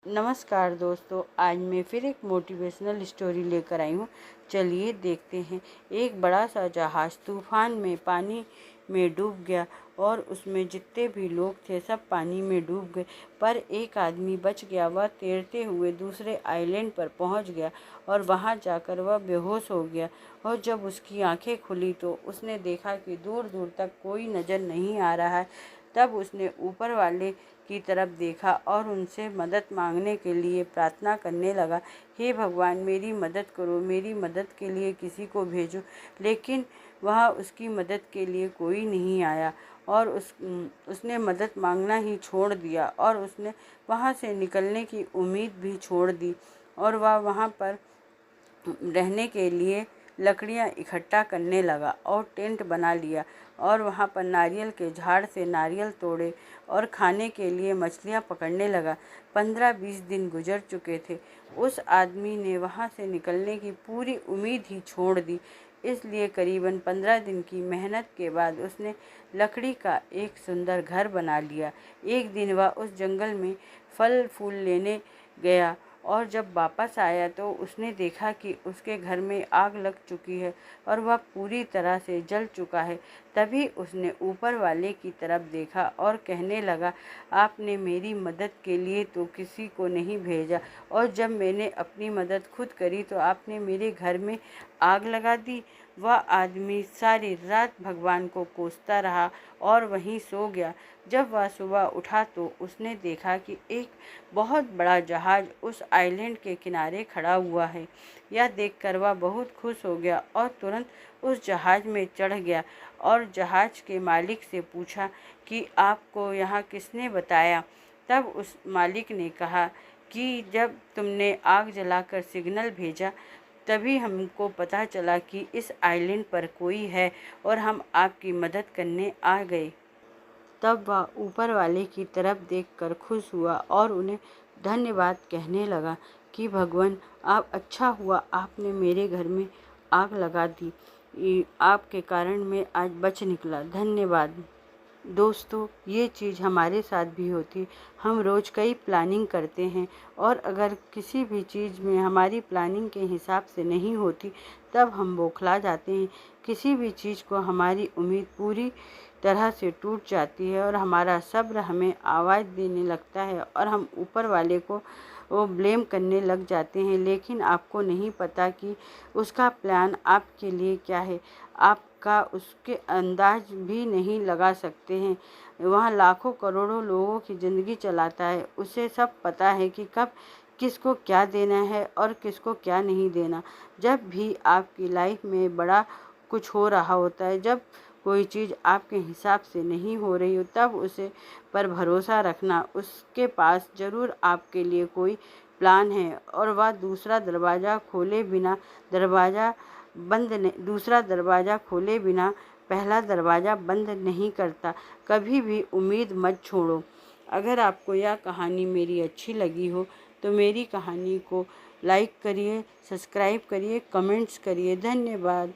नमस्कार दोस्तों, आज मैं फिर एक मोटिवेशनल स्टोरी लेकर आई हूँ। चलिए देखते हैं। एक बड़ा सा जहाज़ तूफान में पानी में डूब गया और उसमें जितने भी लोग थे सब पानी में डूब गए, पर एक आदमी बच गया। वह तैरते हुए दूसरे आइलैंड पर पहुँच गया और वहाँ जाकर वह बेहोश हो गया। और जब उसकी आंखें खुली तो उसने देखा कि दूर दूर तक कोई नज़र नहीं आ रहा है। तब उसने ऊपर वाले की तरफ देखा और उनसे मदद मांगने के लिए प्रार्थना करने लगा, हे भगवान, मेरी मदद करो, मेरी मदद के लिए किसी को भेजो। लेकिन वहाँ उसकी मदद के लिए कोई नहीं आया और उसने मदद मांगना ही छोड़ दिया और उसने वहाँ से निकलने की उम्मीद भी छोड़ दी। और वह वहाँ पर रहने के लिए लकड़ियाँ इकट्ठा करने लगा और टेंट बना लिया और वहाँ पर नारियल के झाड़ से नारियल तोड़े और खाने के लिए मछलियाँ पकड़ने लगा। 15-20 दिन गुजर चुके थे। उस आदमी ने वहाँ से निकलने की पूरी उम्मीद ही छोड़ दी। इसलिए करीबन 15 दिन की मेहनत के बाद उसने लकड़ी का एक सुंदर घर बना लिया। एक दिन वह उस जंगल में फल फूल लेने गया और जब वापस आया तो उसने देखा कि उसके घर में आग लग चुकी है और वह पूरी तरह से जल चुका है। तभी उसने ऊपर वाले की तरफ देखा और कहने लगा, आपने मेरी मदद के लिए तो किसी को नहीं भेजा और जब मैंने अपनी मदद खुद करी तो आपने मेरे घर में आग लगा दी। वह आदमी सारी रात भगवान को कोसता रहा और वहीं सो गया। जब वह सुबह उठा तो उसने देखा कि एक बहुत बड़ा जहाज़ उस आइलैंड के किनारे खड़ा हुआ है। यह देखकर वह बहुत खुश हो गया और तुरंत उस जहाज़ में चढ़ गया और जहाज़ के मालिक से पूछा कि आपको यहाँ किसने बताया। तब उस मालिक ने कहा कि जब तुमने आग जलाकर सिग्नल भेजा तभी हमको पता चला कि इस आइलैंड पर कोई है और हम आपकी मदद करने आ गए। तब वह ऊपर वाले की तरफ देखकर खुश हुआ और उन्हें धन्यवाद कहने लगा कि भगवान, आप अच्छा हुआ आपने मेरे घर में आग लगा दी। आपके कारण मैं आज बच निकला। धन्यवाद। दोस्तों, ये चीज़ हमारे साथ भी होती। हम रोज़ कई प्लानिंग करते हैं और अगर किसी भी चीज़ में हमारी प्लानिंग के हिसाब से नहीं होती तब हम बौखला जाते हैं। किसी भी चीज़ को हमारी उम्मीद पूरी तरह से टूट जाती है और हमारा सब्र हमें आवाज़ देने लगता है और हम ऊपर वाले को ब्लेम करने लग जाते हैं। लेकिन आपको नहीं पता कि उसका प्लान आपके लिए क्या है। आपका उसके अंदाज भी नहीं लगा सकते हैं। वह लाखों करोड़ों लोगों की ज़िंदगी चलाता है। उसे सब पता है कि कब किसको क्या देना है और किसको क्या नहीं देना। जब भी आपकी लाइफ में बड़ा कुछ हो रहा होता है, जब कोई चीज़ आपके हिसाब से नहीं हो रही हो, तब उसे पर भरोसा रखना। उसके पास ज़रूर आपके लिए कोई प्लान है और वह दूसरा दरवाज़ा खोले बिना पहला दरवाज़ा बंद नहीं करता। कभी भी उम्मीद मत छोड़ो। अगर आपको यह कहानी मेरी अच्छी लगी हो तो मेरी कहानी को लाइक करिए, सब्सक्राइब करिए, कमेंट्स करिए। धन्यवाद।